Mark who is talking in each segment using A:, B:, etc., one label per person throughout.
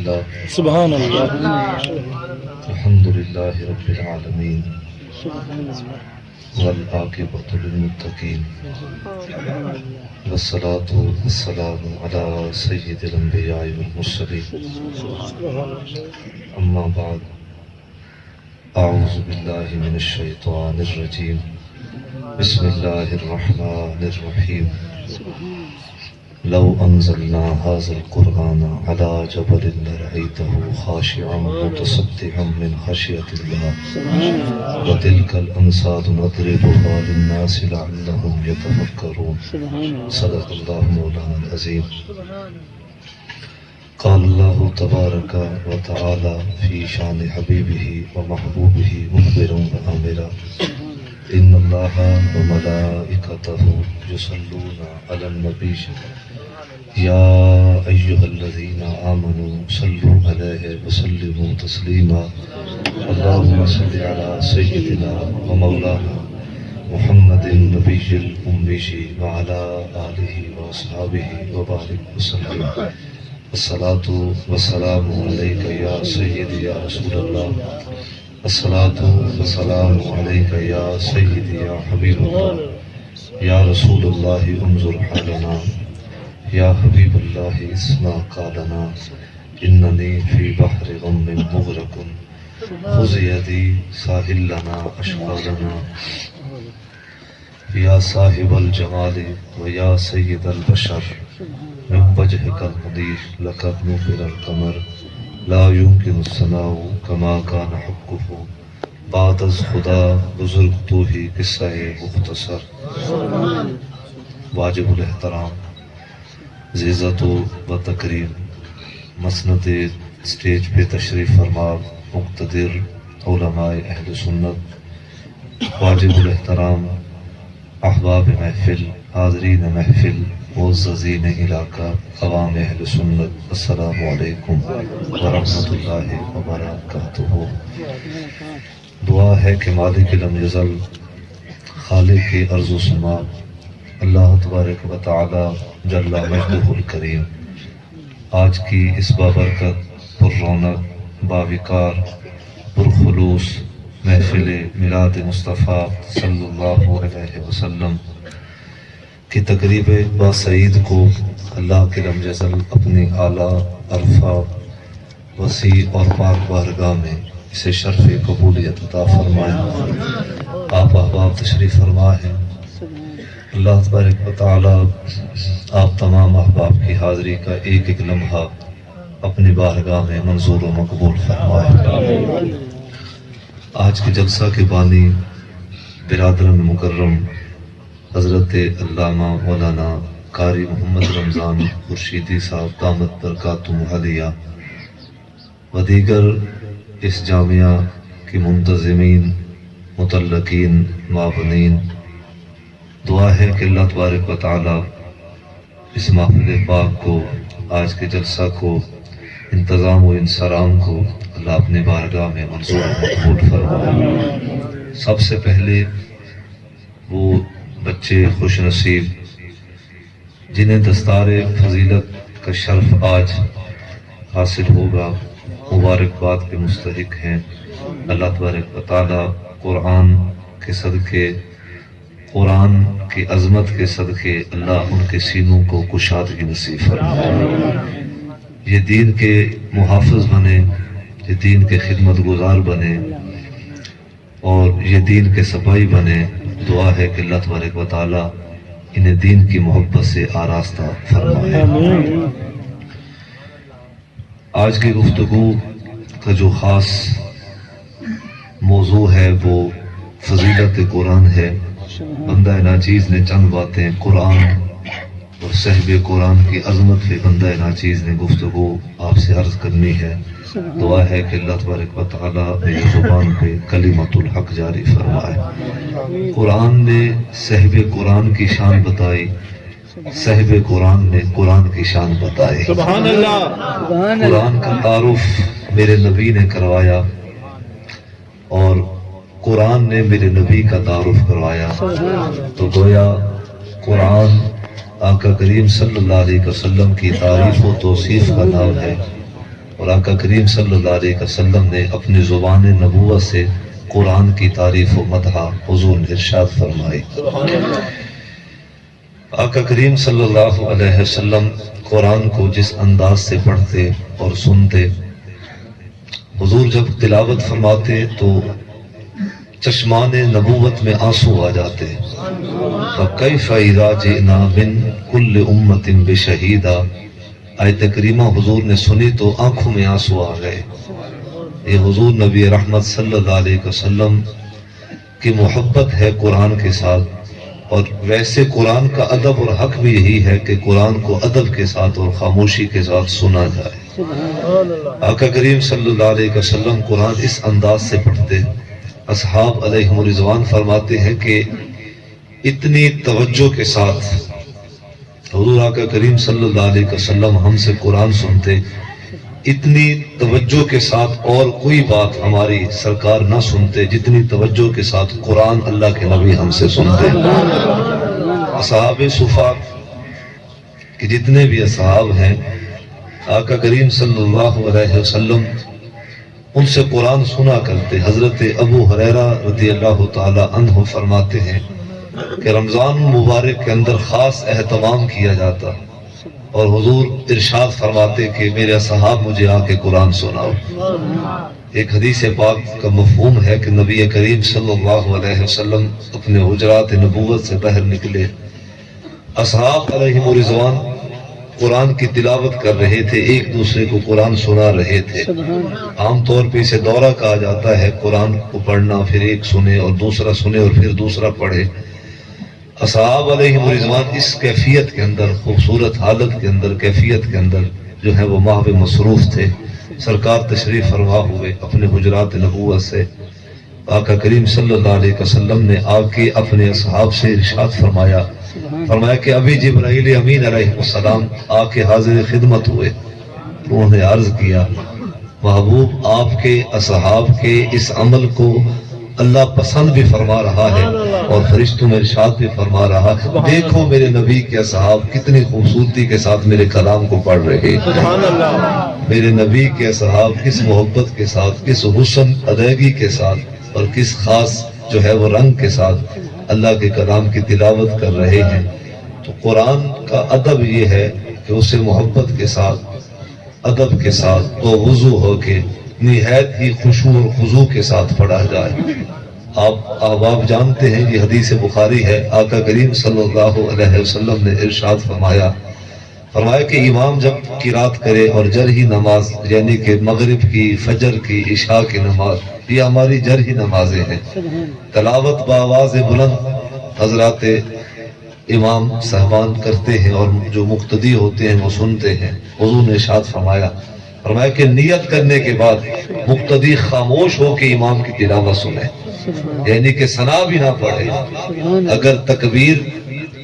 A: لله
B: سبحان اللہ
A: الحمد لله رب العالمين والعاقبة للمتقين والصلاة والسلام على سيد الأنبياء والمرسلين أما بعد أعوذ بالله من الشيطان الرجيم بسم الله الرحمن الرحيم لو أنزلنا هذا القرآن على جبل لرأيته خاشعا متصدعا من خشية الله وتلك الأمثال نضربها للناس لعلهم يتفكرون صدق الله مولانا العظيم قال الله تبارك وتعالى في شان حبيبه ومحبوبه مخبرا وآمرا إن الله وملائكته يصلون على النبي يا أيها الذين آمنوا صلوا عليه وسلموا تسليما اللهم صل على سيدنا ومولانا محمد النبي الأمي وعلى آله وأصحابه وبارك وسلم الصلاة والسلام عليك يا سيدي يا رسول الله الصلاة والسلام عليك يا سيدي يا حبيب الله يا رسول الله انظر حالنا يا حبيب الله اسمع قالنا إنني في بحر غم مغرق خذ يدي ساهل لنا أشغالنا يا صاحب الجمال ويا سيد البشر من وجهك المنير لقد نفر القمر لا يمكن الثناء كما كان حقه بعد از خدا بزرگ تو ہی قصہ مختصر واجب الاحترام عزت و تکریم مسند اسٹیج پہ تشریف فرما مقتدر علماء اہل سنت واجب الاحترام احباب محفل حاضرین محفل معززین علاقہ عوام اہل سنت السلام علیکم ورحمۃ اللہ وبرکاتہ۔ دعا ہے کہ مالک لم یزل خالق کے ارض و سما اللہ تبارک و تعالی جل مجدہ الکریم آج کی اس بابرکت پر رونق باوقار پرخلوص محفل میلاد مصطفیٰ صلی اللہ علیہ وسلم کی تقریب باسعید کو اللہ کے لم یزل اپنی اعلیٰ عرفہ وسیع اور پاک بارگاہ میں اسے شرف قبولیت عطا فرمائے۔ آپ احباب تشریف فرما ہے، اللہ تبارک و تعالی آپ تمام احباب کی حاضری کا ایک ایک لمحہ اپنی بارگاہ میں منظور و مقبول فرمائے۔ آج کے جلسہ کے بانی برادران مکرم حضرت علامہ مولانا قاری محمد رمضان خورشیدی صاحب دامت برکاتہم عالیہ و دیگر اس جامعہ کی منتظمین متعلقین معاونین، دعا ہے کہ اللہ تبارک و تعالی اس محفل پاک کو آج کے جلسہ کو انتظام و انصرام کو اللہ اپنے بارگاہ میں منظور و مقبول فرمائے۔ سب سے پہلے وہ بچے خوش نصیب جنہیں دستار فضیلت کا شرف آج حاصل ہوگا مبارکباد کے مستحق ہیں۔ اللہ تبارک و تعالی قرآن کے صدقے قرآن کی عظمت کے صدقے اللہ ان کے سینوں کو کشادگی نصیب فرمائے، یہ دین کے محافظ بنے، یہ دین کے خدمت گزار بنے اور یہ دین کے سپاہی بنے۔ دعا ہے کہ اللہ تبارک و تعالی انہیں دین کی محبت سے آراستہ فرمائے۔ آج کی گفتگو کا جو خاص موضوع ہے وہ فضیلت قرآن ہے۔ بندہ ناچیز نے چند باتیں قرآن اور صحب قرآن کی عظمت پہ بندہ ناچیز نے گفتگو آپ سے عرض کرنی ہے۔ دعا ہے کہ اللہ تبارک و تعالی میری زبان پہ کلمت الحق جاری فرمائے۔ قرآن نے صحب قرآن کی شان بتائی، صحب قرآن نے قرآن کی شان بتائی۔
B: سبحان اللہ۔
A: قرآن کا تعارف میرے نبی نے کروایا اور قرآن نے میرے نبی کا تعارف کروایا، تو گویا قرآن آقا کریم صلی اللہ علیہ وسلم کی تعریف و توصیف کا نام ہے اور اور آقا کریم صلی اللہ علیہ وسلم نے اپنی زبان نبوت سے قرآن کی تعریف و مدح حضور نے ارشاد فرمائی۔ آقا کریم صلی اللہ علیہ وسلم قرآن کو جس انداز سے پڑھتے اور سنتے، حضور جب تلاوت فرماتے تو چشمان نبوت میں آنسو آ جاتے۔ فَكَيْفَ إِذَا جِئْنَا مِن كُلِّ أُمَّةٍ بِشَهِيدٍ، آیت کریمہ حضور نے سنی تو آنکھوں میں آنسو آ گئے۔ یہ حضور نبی رحمت صلی اللہ علیہ وسلم کی محبت ہے قرآن کے ساتھ، اور ویسے قرآن کا ادب اور حق بھی یہی ہے کہ قرآن کو ادب کے ساتھ اور خاموشی کے ساتھ سنا جائے۔ آقا کریم صلی اللہ علیہ وسلم قرآن اس انداز سے پڑھتے، اصحاب علیہم رضوان فرماتے ہیں کہ اتنی توجہ کے ساتھ حضور آقا کریم صلی اللہ علیہ وسلم ہم سے قرآن سنتے، اتنی توجہ کے ساتھ اور کوئی بات ہماری سرکار نہ سنتے جتنی توجہ کے ساتھ قرآن اللہ کے نبی ہم سے سنتے۔ اصحاب صفا کہ جتنے بھی اصحاب ہیں، آقا کریم صلی اللہ علیہ وسلم ان سے قرآن سنا کرتے۔ حضرت ابو ہریرہ رضی اللہ تعالی عنہ فرماتے ہیں کہ رمضان مبارک کے اندر خاص اہتمام کیا جاتا، اور حضور ارشاد فرماتے کہ میرے اصحاب مجھے آ کے قرآن سناؤ۔ ایک حدیث پاک کا مفہوم ہے کہ نبی کریم صلی اللہ علیہ وسلم اپنے حجرات نبوت سے باہر نکلے، اصحاب علیہم رضوان قرآن کی تلاوت کر رہے تھے، ایک دوسرے کو قرآن سنا رہے تھے۔ عام طور پہ اسے دورہ کہا جاتا ہے، قرآن کو پڑھنا، پھر ایک سنے اور دوسرا سنے اور پھر دوسرا پڑھے۔ اصحاب علیہم رضوان اس کیفیت کے اندر، خوبصورت حالت کے اندر، کیفیت کے اندر جو ہے وہ محو مصروف تھے۔ سرکار تشریف فرما ہوئے اپنے حجرات نبوت سے، آقا کریم صلی اللہ علیہ وسلم نے آ کے اپنے اصحاب سے ارشاد فرمایا کہ ابھی جبرائیل امین علیہ السلام آ کے حاضر خدمت ہوئے۔ انہوں نے عرض کیا، محبوب آپ کے اصحاب کے اس عمل کو اللہ پسند بھی فرما رہا ہے اور فرشتوں میں ارشاد بھی فرما رہا ہے، دیکھو میرے نبی کے اصحاب کتنی خوبصورتی کے ساتھ میرے کلام کو پڑھ رہے ہیں۔ میرے نبی کے اصحاب کس محبت کے ساتھ، کس حسن ادائیگی کے ساتھ اور کس خاص جو ہے وہ رنگ کے ساتھ اللہ کے کلام کی تلاوت کر رہے ہیں۔ تو قرآن کا ادب یہ ہے کہ اسے محبت کے ساتھ، ادب کے ساتھ تو وضو ہو کے نہایت ہی خشوع اور خضوع کے ساتھ پڑھا جائے۔ آپ جانتے ہیں یہ حدیث بخاری ہے، آقا کریم صلی اللہ علیہ وسلم نے ارشاد فرمایا کہ امام جب قرات کرے اور جرحی نماز یعنی کہ مغرب کی، فجر کی، عشاء کی نماز، یہ ہماری جرحی نمازیں ہیں، تلاوت بآواز بلند حضرات امام صاحبان کرتے ہیں اور جو مقتدی ہوتے ہیں وہ سنتے ہیں۔ حضور نے ارشاد فرمایا کہ نیت کرنے کے بعد مقتدی خاموش ہو کے امام کی تلاوت سنے، یعنی کہ ثنا بھی نہ پڑھے۔ اگر تکبیر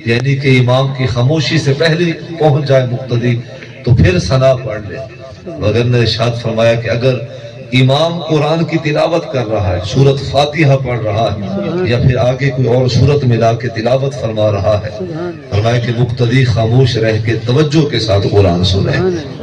A: یعنی کہ امام کی خاموشی سے پہلے پہنچ جائے مقتدی تو پھر ثنا پڑھ لے۔ مگر نے ارشاد فرمایا کہ اگر امام قرآن کی تلاوت کر رہا ہے، سورت فاتحہ پڑھ رہا ہے یا پھر آگے کوئی اور سورت ملا کے تلاوت فرما رہا ہے، فرمایا کہ مقتدی خاموش رہ کے توجہ کے ساتھ قرآن سنے۔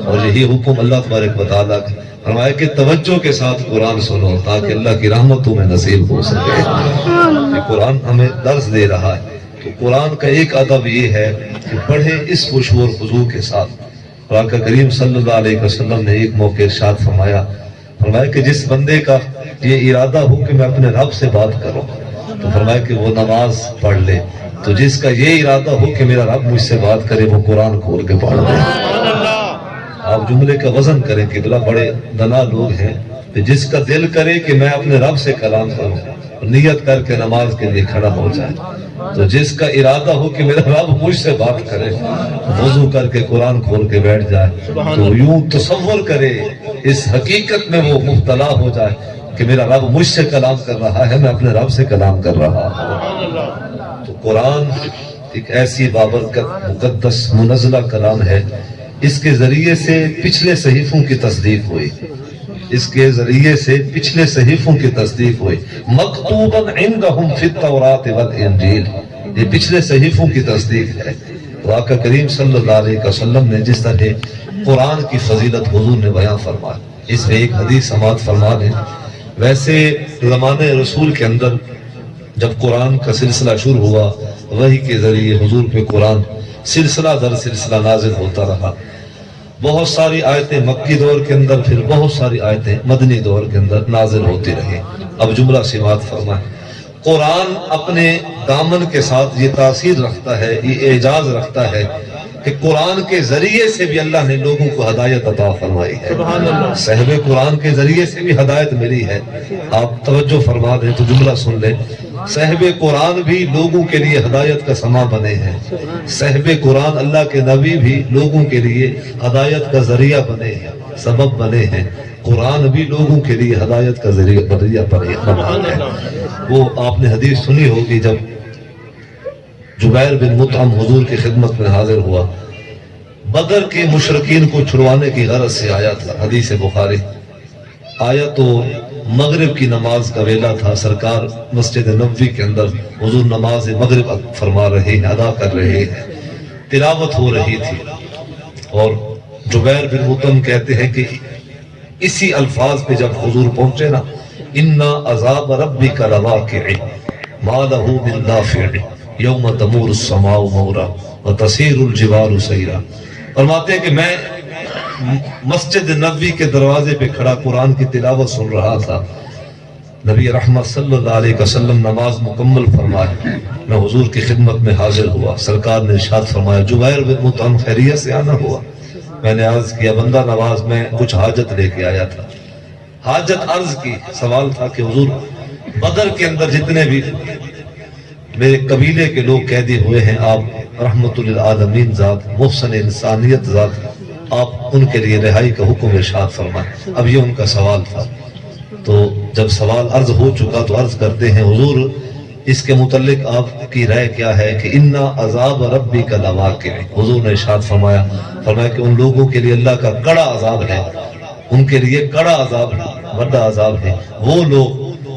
A: اور یہی حکم اللہ تبارک و تعالیٰ کا، فرمایا کہ توجہ کے ساتھ قرآن سنو تاکہ اللہ کی رحمت تمہیں نصیب ہو سکے۔ یہ قرآن ہمیں درس دے رہا ہے۔ تو قرآن کا ایک ادب یہ ہے کہ پڑھیں اس خشوع اور خضوع کے ساتھ۔ اور آقا کریم صلی اللہ علیہ وسلم نے ایک موقع ارشاد فرمایا کہ جس بندے کا یہ ارادہ ہو کہ میں اپنے رب سے بات کروں تو فرمایا کہ وہ نماز پڑھ لے، تو جس کا یہ ارادہ ہو کہ میرا رب مجھ سے بات کرے وہ قرآن کھول کے پڑھ لے۔ آپ جملے کا وزن کریں کہ بلا بڑے دنا لوگ ہیں، جس کا دل کرے کہ میں اپنے رب سے کلام کروں، نیت کر کے نماز کے لیے کھڑا ہو جائے۔ تو جس کا ارادہ ہو کہ میرا رب مجھ سے بات کرے، وضو کر کے قرآن کھول کے بیٹھ جائے، تو یوں تصور کرے، اس حقیقت میں وہ مبتلا ہو جائے کہ میرا رب مجھ سے کلام کر رہا ہے، میں اپنے رب سے کلام کر رہا ہوں۔ تو قرآن ایک ایسی بابرکت مقدس منزلہ کلام ہے، اس کے ذریعے سے پچھلے صحیفوں کی تصدیق ہوئی، اس کے ذریعے سے پچھلے صحیفوں کی تصدیق ہوئی۔ مکتوباً عندہم فی التوراۃ والانجیل، یہ پچھلے صحیفوں کی تصدیق ہے۔ تو آقا کریم صلی اللہ علیہ وسلم نے جس طرح قرآن کی فضیلت حضور نے بیان فرمائی، اس میں ایک حدیث سماعت فرما دیں۔ ویسے زمانے رسول کے اندر جب قرآن کا سلسلہ شروع ہوا، وحی کے ذریعے حضور پہ قرآن سلسلہ در سلسلہ نازل ہوتا رہا۔ بہت ساری آیتیں مکی دور کے اندر، پھر بہت ساری آیتیں مدنی دور کے اندر نازل ہوتی رہی۔ اب جملہ سماعت فرمائیں۔ قرآن اپنے دامن کے ساتھ یہ تاثیر رکھتا ہے، یہ اعجاز رکھتا ہے کہ قرآن کے ذریعے سے بھی اللہ نے لوگوں کو ہدایت عطا فرمائی ہے۔ صاحب قرآن کے ذریعے سے بھی ہدایت ملی ہے۔ آپ توجہ فرما دیں تو جملہ سن لیں۔ صاحب قرآن بھی لوگوں کے لیے ہدایت کا سما بنے ہیں۔ صاحب قرآن اللہ کے نبی بھی لوگوں کے لیے ہدایت کا ذریعہ بنے ہیں، سبب بنے ہیں۔ قرآن بھی لوگوں کے لیے ہدایت کا ذریعہ بنا ہے۔ وہ آپ نے حدیث سنی ہوگی، جب جبیر بن مطعم حضور کی خدمت میں حاضر ہوا، بدر کے مشرکین کو چھڑوانے کی غرض سے آیا تھا۔ حدیث بخاری آیا تو مغرب کی نماز کا ویلہ تھا۔ سرکار مسجد نبوی کے اندر حضور نماز مغرب فرما رہے ہیں، ادا کر رہے ہیں، تلاوت ہو رہی تھی، اور جبیر بن مطعم کہتے ہیں کہ اسی الفاظ پہ جب حضور پہنچے نا، اِنَّا عَذَابَ رَبِّكَ لَوَاقِعٌ مَا لَهُ مِن دَافِعٍ یوم تمور السماء مورا وتصیر الجبال سیرا۔ فرماتے ہیں کہ میں مسجد نبوی کے دروازے پہ کھڑا قرآن کی تلاوت سن رہا تھا۔ نبی رحمت صلی اللہ علیہ وسلم نماز مکمل فرمائے، میں حضور کی خدمت میں حاضر ہوا۔ سرکار نے ارشاد فرمایا، جبیر بن مطعم خیریت سے آنا ہوا؟ میں نے عرض کیا، بندہ نواز میں کچھ حاجت لے کے آیا تھا۔ حاجت عرض کی، سوال تھا کہ حضور بدر کے اندر جتنے بھی میرے قبیلے کے لوگ قیدی ہوئے ہیں، آپ رحمت للعالمین ذات، محسن انسانیت ذات، آپ ان کے لیے رہائی کا حکم ارشاد فرمائیں۔ اب یہ ان کا سوال تھا۔ تو جب سوال عرض ہو چکا تو عرض کرتے ہیں، حضور اس کے متعلق آپ کی رائے کیا ہے کہ اِنَّا عَذَابَ رَبِّكَ لَوَاقِعٌ۔ حضور نے ارشاد فرمایا کہ ان لوگوں کے لیے اللہ کا کڑا عذاب ہے، ان کے لیے کڑا عذاب ہے، بڑا عذاب ہے، وہ لوگ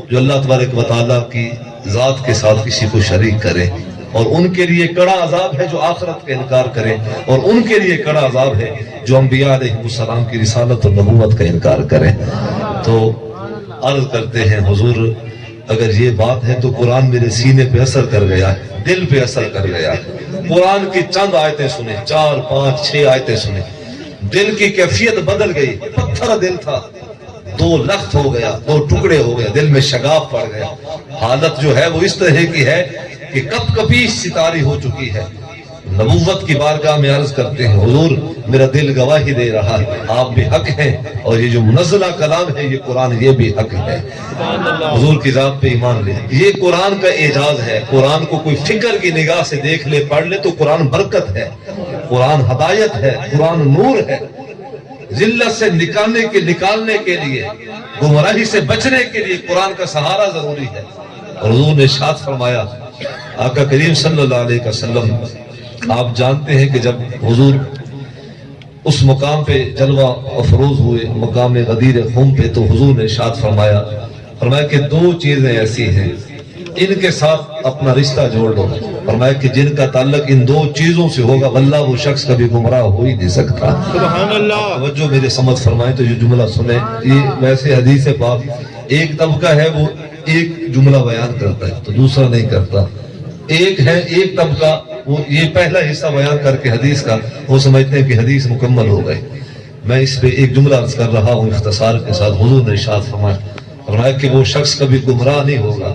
A: جو اللہ تبارک و تعالیٰ کی ذات کے ساتھ کسی کو شریک کرے، اور ان کے لیے کڑا عذاب ہے جو آخرت کا انکار کرے، اور ان کے لیے کڑا عذاب ہے جو انبیاء علیہ السلام کی رسالت اور نبوت کا انکار کرے۔ تو عرض کرتے ہیں، حضور اگر یہ بات ہے تو قرآن میرے سینے پہ اثر کر گیا ہے، دل پہ اثر کر گیا ہے۔ قرآن کی چند آیتیں سنیں، 4 5 6 آیتیں سنیں، دل کی کیفیت بدل گئی۔ پتھر دل تھا، 2 لخت ہو گیا، 2 ٹکڑے ہو گیا، دل میں شگاف پڑ گیا۔ حالت جو ہے وہ اس طرح کی ہے کہ کپ کپی ستاری ہو چکی ہے۔ نبوت کی بارگاہ میں عرض کرتے ہیں، حضور میرا دل گواہی دے رہا ہے، آپ بھی حق ہیں، اور یہ جو منزلہ کلام ہے یہ قرآن، یہ بھی حق ہے۔ حضور کی ذات پہ ایمان لے، یہ قرآن کا اعجاز ہے۔ قرآن کو کوئی فکر کی نگاہ سے دیکھ لے، پڑھ لے تو قرآن برکت ہے، قرآن ہدایت ہے، قرآن نور ہے۔ ذلت سے نکالنے کے لیے، گمراہی سے بچنے کے لیے قرآن کا سہارا ضروری ہے۔ اور حضور نے ارشاد فرمایا، آقا کریم صلی اللہ علیہ وسلم، آپ جانتے ہیں کہ جب حضور اس مقام پہ جلوہ افروز ہوئے، مقام غدیر خم پہ، تو حضور نے ارشاد فرمایا کہ 2 چیزیں ایسی ہیں، ان کے ساتھ اپنا رشتہ جوڑ لو۔ فرمایا کہ جن کا تعلق ان 2 چیزوں سے ہوگا، واللہ وہ شخص کبھی گمراہ ہو ہی نہیں سکتا۔ سبحان اللہ۔ توجہ میرے سمجھ فرمائیں تو یہ جملہ سنیں۔ یہ ویسے حدیث پاک ایک طبقہ ہے وہ ایک جملہ بیان کرتا ہے تو دوسرا نہیں کرتا۔ ایک طبقہ وہ یہ پہلا حصہ بیان کر کے حدیث کا وہ سمجھتے ہیں کہ حدیث مکمل ہو گئے۔ میں اس پہ ایک جملہ عرض کر رہا ہوں اختصار کے ساتھ۔ حضور نے ارشاد فرمایا کہ وہ شخص کبھی گمراہ نہیں ہوگا،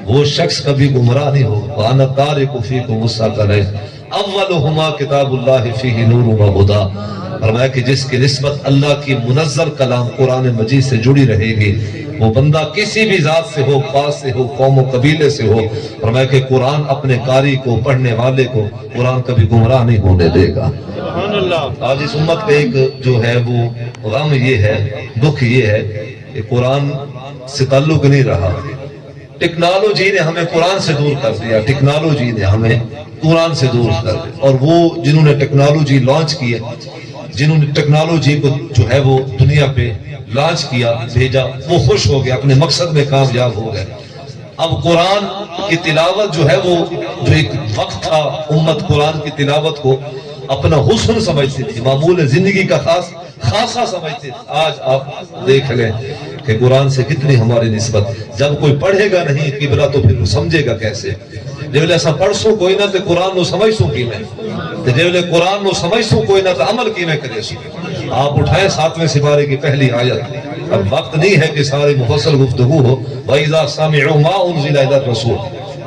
A: وہ شخص کبھی گمراہ نہیں ہوگا۔ وَأَنَا تَارِكُ فِيكُمُ الثَّقَلَيْنِ أَوَّلُهُمَا كِتَابُ اللَّهِ فِيهِ نُورٌ وَهُدًى۔ فرمایا کہ جس کی نسبت اللہ کی منزل کلام قرآن مجید سے جڑی رہے گی، وہ بندہ کسی بھی ذات سے ہو، خاص سے ہو، قوم و قبیلے سے ہو، فرمایا کہ قرآن اپنے قاری کو، پڑھنے والے کو قرآن کبھی گمراہ نہیں ہونے دے گا۔ آج اس امت پہ ایک جو ہے وہ غم یہ ہے، دکھ یہ ہے کہ قرآن سے تعلق نہیں رہا۔ ٹیکنالوجی نے ہمیں قرآن سے دور کر دیا، ٹیکنالوجی نے ہمیں قرآن سے دور کر دیا۔ اور وہ جنہوں نے ٹیکنالوجی لانچ کی ہے، جنہوں نے ٹیکنالوجی کو جو ہے وہ دنیا پہ لانچ کیا، بھیجا، وہ خوش ہو گئے، اپنے مقصد میں کامیاب ہو گئے۔ اب قرآن کی تلاوت جو ہے وہ جو ایک وقت تھا، امت قرآن کی تلاوت کو اپنا حسن سمجھتی تھی، معمول زندگی کا خاص خاصا سمجھتے تھے۔ آج آپ دیکھ لیں کہ قرآن سے کتنی ہماری نسبت، جب کوئی پڑھے گا نہیں قبلہ تو پھر سمجھے گا کیسے؟ جب ایسا پڑھ سو کوئی نہ تو قرآن نو سمجھ سو کی میں، جب قرآن نو سمجھ سو کوئی نہ تو عمل کی میں کرے سو۔ آپ اٹھائیں 7ویں سپارے کی پہلی آیت۔ اب وقت نہیں ہے کہ سارے مفصل گفتگو ہو۔ وَإِذَا سَمِعُوا مَا أُنزِلَ إِلَى الرَّسُولِ،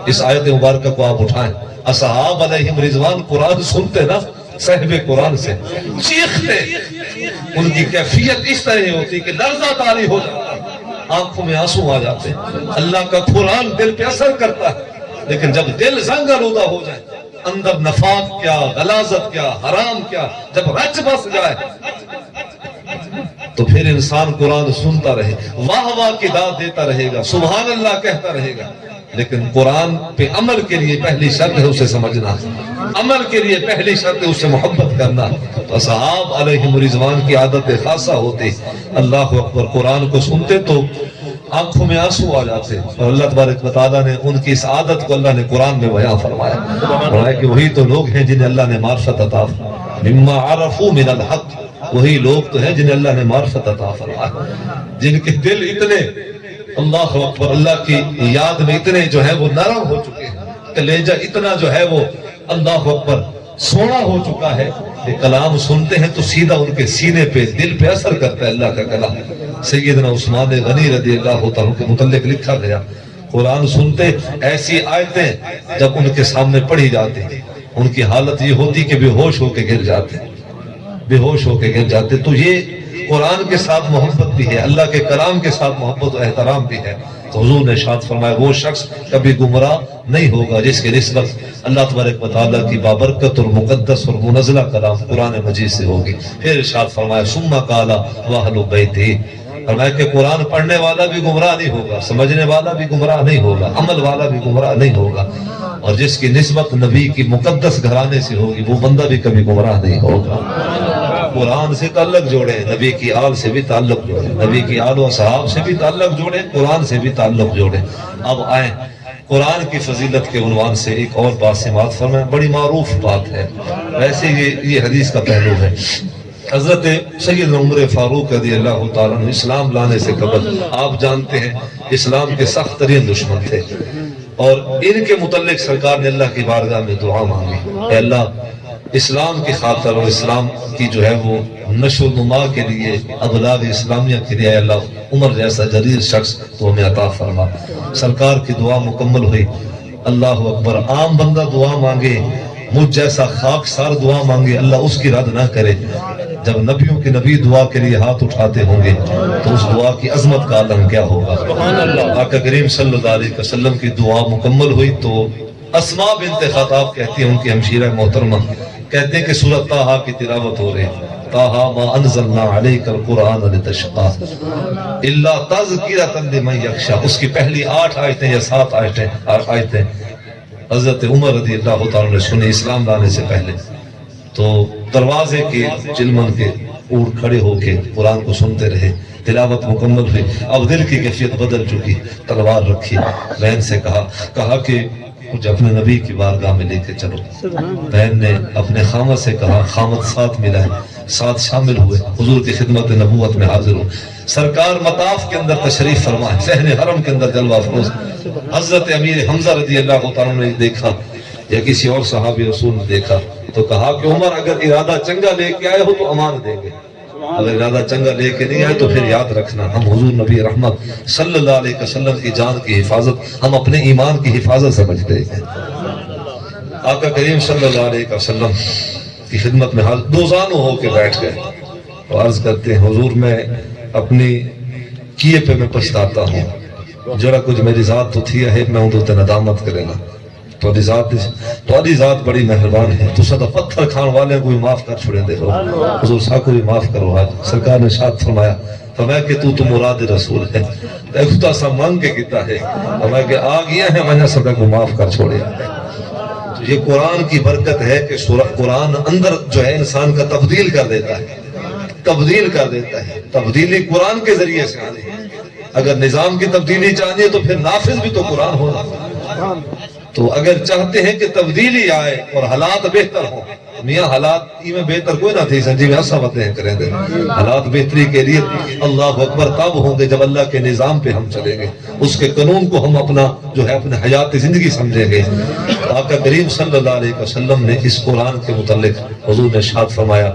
A: اس آیت مبارکہ کو آپ اٹھائیں۔ اصحاب علیہم رضوان قرآن سنتے نا صاحب قرآن سے چیختے، ان کی کیفیت اس طرح ہوتی کہ لرزہ طاری ہو جاتا، آنکھوں میں آنسو آ جاتے۔ اللہ کا قرآن دل پہ اثر کرتا ہے، لیکن جب دل زنگ آلودہ ہو جائے، اندر نفاق کیا، غلاظت کیا، حرام کیا جب رچ بس جائے، تو پھر انسان قرآن سنتا رہے، واہ واہ کی داد دیتا رہے گا، سبحان اللہ کہتا رہے گا، لیکن قرآن پہ عمل کے لیے پہلی شرط ہے اسے سمجھنا، عمل کے لیے پہلی شرط ہے اسے محبت کرنا۔ تو اصحاب علیہم رضوان کی عادت خاصہ ہوتی، اللہ اکبر، قرآن کو سنتے تو آنکھوں میں آنسو آ جاتے، اور اللہ تبارک و تعالیٰ نے ان کی اس عادت کو اللہ نے قرآن میں بیان فرمایا کہ وہی تو لوگ ہیں جنہیں اللہ نے معرفت عطا فرمائی، مما عرفوا من الحق، وہی لوگ تو ہیں جنہیں اللہ نے معرفت عطا فرمایا، جن کے دل اتنے اللہ اکبر اللہ کی یاد میں اتنے جو ہے وہ نرم ہو چکے ہیں، کلیجہ اتنا جو ہے وہ اللہ اکبر سونا ہو چکا ہے کہ کلام سنتے ہیں تو سیدھا ان کے سینے پہ دل پہ اثر کرتا ہے اللہ کا کلام۔ سیدنا عثمان غنی رضی اللہ عنہ کے متعلق لکھا گیا، قرآن سنتے ایسی آیتیں جب ان کے سامنے پڑھی جاتی ان کی حالت یہ ہوتی کہ بے ہوش ہو کے گر جاتے، بے ہوش ہو کے گر جاتے۔ تو یہ قرآن کے ساتھ محبت بھی ہے، اللہ کے کلام کے ساتھ محبت و احترام بھی ہے۔ تو حضور نے ارشاد فرمایا وہ شخص کبھی گمراہ نہیں ہوگا جس کی نسبت اللہ تبارک و تعالیٰ کی بابرکت اور مقدس اور منزلہ کلام قرآن مجید سے ہوگی۔ پھر ارشاد فرمایا ثم قال واہل بیتہ، فرمایا کہ قرآن پڑھنے والا بھی گمراہ نہیں ہوگا، سمجھنے والا بھی گمراہ نہیں ہوگا، عمل والا بھی گمراہ نہیں ہوگا، اور جس کی نسبت نبی کی مقدس گھرانے سے ہوگی وہ بندہ بھی کبھی گمراہ نہیں ہوگا۔ قرآن سے تعلق جوڑے، نبی کی آل سے بھی تعلق جوڑے، نبی کی آل و صحاب سے بھی تعلق جوڑے، قرآن سے بھی تعلق جوڑے۔ اب آئیں قرآن کی فضیلت کے عنوان سے ایک اور بات سماعت فرمائیں، بڑی معروف بات ہے، ویسے یہ حدیث کا پہلو ہے۔ حضرت سیدنا عمر فاروق رضی اللہ تعالیٰ عنہ اسلام لانے سے قبل آپ جانتے ہیں اسلام کے سخت ترین دشمن تھے، اور ان کے متعلق سرکار نے اللہ کی بارگاہ میں دعا مانگی، اے اللہ اسلام کی خاطر اور اسلام کی جو ہے وہ نشو و نما کے لیے، ابلاغ اسلامیہ کے لیے، اے اللہ عمر جیسا جلیل شخص تو ہمیں عطا فرما۔ سرکار کی دعا مکمل ہوئی، اللہ اکبر، عام بندہ دعا مانگے، مجھ جیسا خاک سار دعا مانگے، اللہ اس کی رد نہ کرے۔ جب نبیوں کے نبی دعا کے لیے ہاتھ اٹھاتے ہوں گے تو اس دعا کی عظمت کا عالم کیا ہوگا۔ آقا کریم صلی اللہ علیہ وسلم کی دعا مکمل ہوئی تو اسماء بنت خطاب کہتی ہیں، ان کی ہمشیرہ محترمہ کہتے ہیں کہ سورۃ طٰہٰ کی تلاوت ہو رہی ہے، طٰہٰ ما انزلنا علیک القرآن لتشقیٰ الا تذکرۃ لمن یخشیٰ، اس کی پہلی 8 آیتیں یا 7 آیتیں حضرت عمر رضی اللہ تعالیٰ نے سنی اسلام لانے سے پہلے، تو دروازے کے چلمن کے اوڑ کھڑے ہو کے قرآن کو سنتے رہے، تلاوت مکمل ہوئی۔ اب دل کی کیفیت بدل چکی، تلوار رکھی، بہن سے کہا کہ مجھے اپنے نبی کی بارگاہ میں لے کے چلو۔ بہن نے اپنے خامد سے کہا، خامد ساتھ ملا ہے، ساتھ شامل ہوئے، حضور کی خدمت نبوت میں حاضر ہو۔ سرکار مطاف کے اندر تشریف فرمائے، صحن حرم کے اندر جلوہ افروز حضرت امیر حمزہ رضی اللہ تعالیٰ نے دیکھا یا کسی اور صحابی رسول نے دیکھا تو کہا کہ عمر اگر ارادہ چنگا لے کے آئے ہو تو امان دیں گے، اگر ارادہ چنگا لے کے نہیں آئے تو پھر یاد رکھنا ہم حضور نبی رحمت صلی اللہ علیہ وسلم کی جان کی حفاظت، ہم اپنے ایمان کی حفاظت سمجھتے ہیں۔ آقا کریم صلی اللہ علیہ وسلم کی خدمت میں حاضر دوزانو ہو کے بیٹھ گئے اور عرض کرتے ہیں حضور میں اپنی کیے پہ میں پچھتاتا ہوں، جڑا کچھ میری ذات تو تھی ہے میں ہوں تو ندامت کرے نا، تو ذات بڑی مہربان ہے، تو سدا پتھر کھان والے کوئی معاف کر چھوڑے دے ہو، حضور سا کو بھی معاف کرو۔ آج سرکار نے ارشاد فرمایا کہ تو مراد رسول ہے، اے خدا سا مانگ کے کیتا ہے، فرمایا کہ آ گیا ہے میں نے سدا کو معاف کر چھوڑے۔ یہ قرآن کی برکت ہے کہ قرآن اندر جو ہے انسان کا تبدیل کر دیتا ہے، تبدیلی قرآن کے ذریعے سے آنی ہے۔ اگر نظام کی تبدیلی چاہیے تو پھر نافذ بھی تو قرآن ہونا، تو اگر چاہتے ہیں کہ تبدیلی آئے اور حالات بہتر ہوں میاں حالات میں بہتر کوئی نہ تھی سنجی میں ایسا باتیں کریں دے حالات بہتری کے لیے اللہ اکبر تب ہوں گے جب اللہ کے نظام پہ ہم چلیں گے، اس کے قانون کو ہم اپنا جو ہے اپنے حیات زندگی سمجھیں گے۔ آقا کریم صلی اللہ علیہ وسلم نے اس قرآن کے متعلق حضور نے ارشاد فرمایا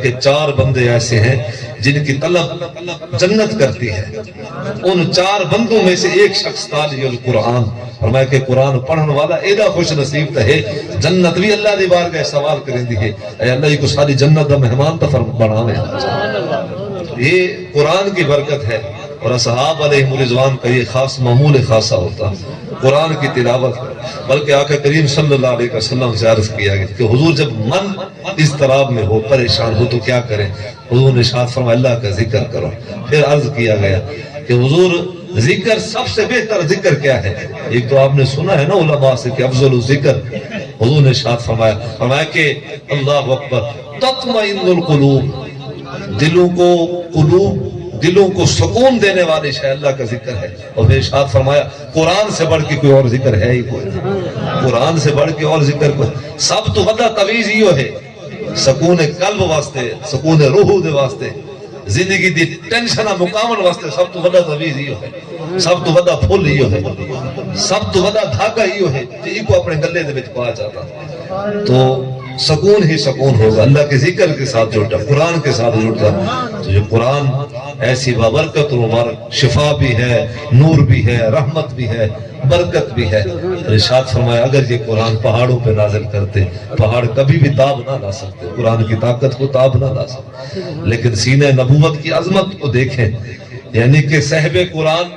A: کہ 4 بندے ایسے ہیں جن کی طلب جنت کرتی ہے، ان 4 بندوں میں سے ایک شخص تالی القرآن، فرمایا کہ قرآن پڑھن والا ایڈا خوش نصیب ہے جنت بھی اللہ دی بارگاہ سوال کریں دی ہے، اے اللہ یہ کو ساری جنت دا مہمان تا بناوے۔ یہ قرآن کی برکت ہے، اور اصحاب علیہم الرضوان کا یہ خاص معمول خاصہ ہوتا قرآن کی تلاوت، بلکہ آقا کریم صلی اللہ علیہ وسلم سے عرض کیا گیا کہ حضور جب من اضطراب میں ہو، پریشان ہو تو کیا کریں؟ حضور نے ارشاد فرمایا اللہ کا ذکر کرو۔ پھر عرض کیا گیا کہ حضور ذکر سب سے بہتر ذکر کیا ہے؟ ایک تو آپ نے سنا ہے نا علماء سے کہ افضل الذکر، حضور نے ارشاد فرمایا کہ اللہ اکبر تطمئن القلوب، دلوں کو سکون دینے والی شے اللہ کا ذکر ہے۔ اور پھر ارشاد فرمایا قرآن سے بڑھ کے کوئی اور ذکر ہے ہی کوئی، قرآن سے بڑھ کے اور ذکر کوئی، سب تو بڑا تویز ہی ہے سکون قلب واسطے، سکون روح دے واسطے، زندگی دی ٹینشنہ مقامن واسطے سب تو بڑا تویز ہی ہے، سب تو بڑا پھول ہی ہے، سب تو بڑا دھاگا ہی ہے جی کو اپنے گلے دے وچ پا جاتا۔ تو سکون ہی سکون ہوگا اللہ کے ذکر کے ساتھ جڑتا، قرآن کے ساتھ جڑتا۔ تو یہ قرآن ایسی بابرکت اور مبارک، شفا بھی ہے، نور بھی ہے، رحمت بھی ہے، برکت بھی ہے۔ ارشاد فرمایا اگر یہ قرآن پہاڑوں پہ نازل کرتے، پہاڑ کبھی بھی تاب نہ لا سکتے، قرآن کی طاقت کو تاب نہ لا سکتے، لیکن سینہ نبوت کی عظمت کو دیکھیں، یعنی کہ صاحب قرآن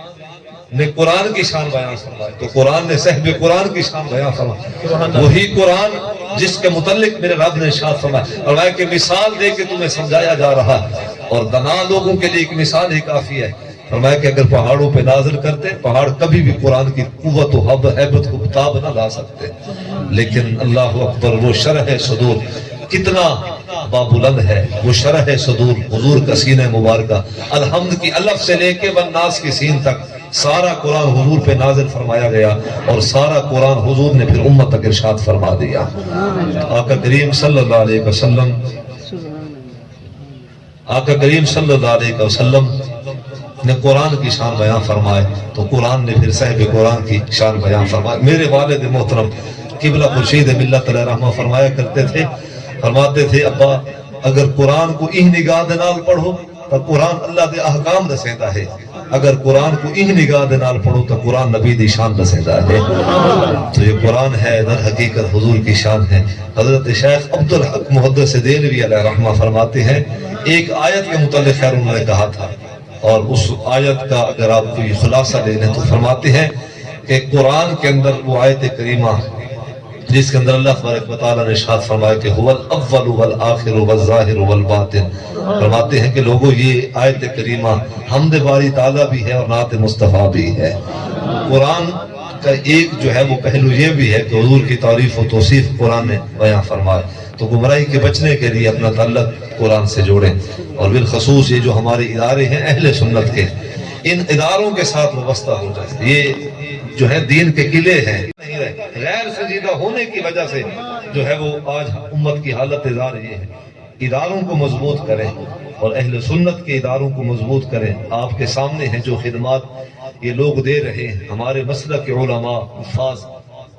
A: نے قرآن کی شان بیان فرمائی، تو قرآن نے صاحب قرآن کی شان بیان فرمائی، وہی قرآن جس کے متعلق میرے رب نے ارشاد فرمایا، اور کہ مثال دے کے تمہیں سمجھایا جا رہا، اور دنا لوگوں کے لیے ایک مثال ہی کافی ہے۔ فرمایا کہ اگر پہاڑوں پہ نازل کرتے، پہاڑ کبھی بھی قرآن کی قوت و حیبت کو تاب نہ لا سکتے، لیکن اللہ اکبر وہ شرح صدور کتنا بابلند ہے، وہ شرح صدور حضور کا سینہ مبارکہ، الحمد کی الف سے لے کے والناس کی سین تک سارا قرآن حضور پہ نازل فرمایا گیا، اور سارا قرآن حضور نے پھر امت تک ارشاد فرما دیا۔ آقا کریم صلی اللہ علیہ وسلم، آقا کریم صلی اللہ علیہ وسلم نے قرآن کی شان بیان فرمائے، تو قرآن نے پھر صاحب قرآن کی شان بیان فرمائے۔ میرے والد محترم قبلہ خورشید ملت علیہ رحمہ فرمایا کرتے تھے، فرماتے تھے ابا اگر قرآن کو این نگاہ دے نال پڑھو تو قرآن اللہ دے احکام دسیندا ہے، اگر قرآن کو این نگاہ دے نال پڑھو تو قرآن نبی دی شان دسیندا ہے۔ تو یہ قرآن ہے، در حقیقت حضور کی شان ہے۔ حضرت شیخ عبدالحق محدث دہلوی علیہ رحمہ فرماتے ہیں ایک آیت کے متعلق خیر انہوں نے کہا تھا، اور اس آیت کا اگر آپ کو یہ خلاصہ لے لیں تو فرماتے ہیں کہ قرآن کے اندر وہ آیت کریمہ جس کے اندر اللہ تبارک و تعالیٰ نے ارشاد فرمایا کہ هو الاول والآخر والظاہر والباطن، فرماتے ہیں کہ لوگوں یہ آیت کریمہ حمد باری تعالیٰ بھی ہے اور نعت مصطفیٰ بھی ہے۔ قرآن کا ایک جو ہے وہ پہلو یہ بھی ہے کہ حضور کی تعریف و توصیف قرآن نے بیان فرمائے، تو گمراہی کے بچنے کے لیے اپنا تعلق قرآن سے جوڑیں، اور بالخصوص یہ جو ہمارے ادارے ہیں اہل سنت کے، ان اداروں کے ساتھ وابستہ ہو جائے۔ یہ جو ہے دین کے قلعے ہیں، غیر سنجیدہ ہونے کی وجہ سے جو ہے وہ آج امت کی حالت زار یہ ہے۔ اداروں کو مضبوط کریں اور اہل سنت کے اداروں کو مضبوط کریں۔ آپ کے سامنے ہیں جو خدمات یہ لوگ دے رہے ہیں، ہمارے مسلک کے علماء، حفاظ،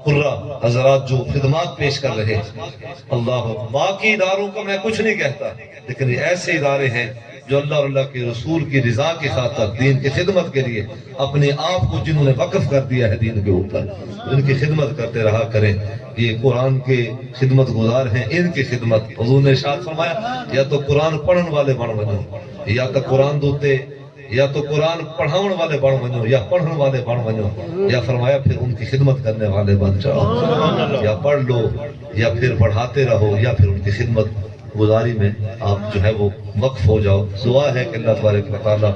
A: قرہ حضرات جو خدمات پیش کر رہے ہیں، اللہ باقی اداروں کا میں کچھ نہیں کہتا، لیکن یہ ایسے ادارے ہیں جو اللہ اور اللہ کے رسول کی رضا کی خاطر دین کی خدمت کے لیے اپنے آپ کو جنہوں نے وقف کر دیا ہے دین کے اوپر، ان کی خدمت کرتے رہا کریں۔ یہ قرآن کے خدمت گزار ہیں، ان کی خدمت حضور نے ارشاد فرمایا یا تو قرآن پڑھن والے بن ونو، یا تو قرآن دوتے، یا تو قرآن پڑھاؤن والے بن ونو، یا پڑھن والے بن ونو، یا فرمایا پھر ان کی خدمت کرنے والے بن جاؤ، یا پڑھ لو یا پھر پڑھاتے رہو، یا پھر ان کی خدمت گزاری میں آپ جو ہے وہ وقف ہو جاؤ۔ دعا ہے کہ اللہ تبارک و تعالیٰ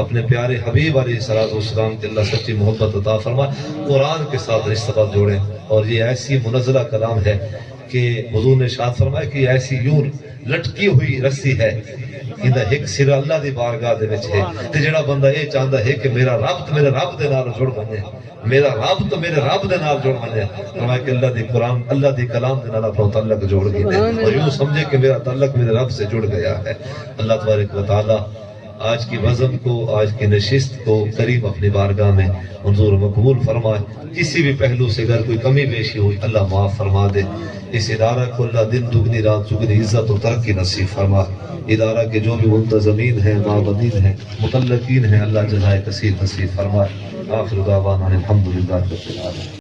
A: اپنے پیارے حبیب علیہ السلام کے اللہ سچی محبت عطا فرمائے، قرآن کے ساتھ رشتہ جوڑیں، اور یہ ایسی منزلہ کلام ہے کہ حضور نے ارشاد فرمایا کہ ایسی یوں لٹکی ہوئی رسی ہے اندا ایک سرا اللہ دی بارگاہ دے وچ ہے تے جڑا بندہ اے چاہندا ہے کہ میرا رابط میرے رب دے نال جڑ بنے، میرا رابط میرے رب دے نال جڑ بنے، فرمایا کہ اللہ دی قرآن اللہ دی کلام دے نال اپنا تعلق جوڑ گئے اور یوں سمجھے کہ میرا تعلق میرے رب سے جڑ گیا ہے۔ اللہ تبارک و تعالی آج کی وزن کو، آج کی نشست کو کریم اپنی بارگاہ میں منظور مقبول فرمائے، کسی بھی پہلو سے اگر کوئی کمی بیشی ہوئی اللہ معاف فرما دے، اس ادارہ کو اللہ دن دگنی رات چگنی عزت و ترقی نصیب فرمائے، ادارہ کے جو بھی منتظمین ہیں، معاونین ہیں، متعلقین ہیں، اللہ جزائے کثیر نصیب فرمائے۔ آخر دعوانا الحمدللہ رب العالمین۔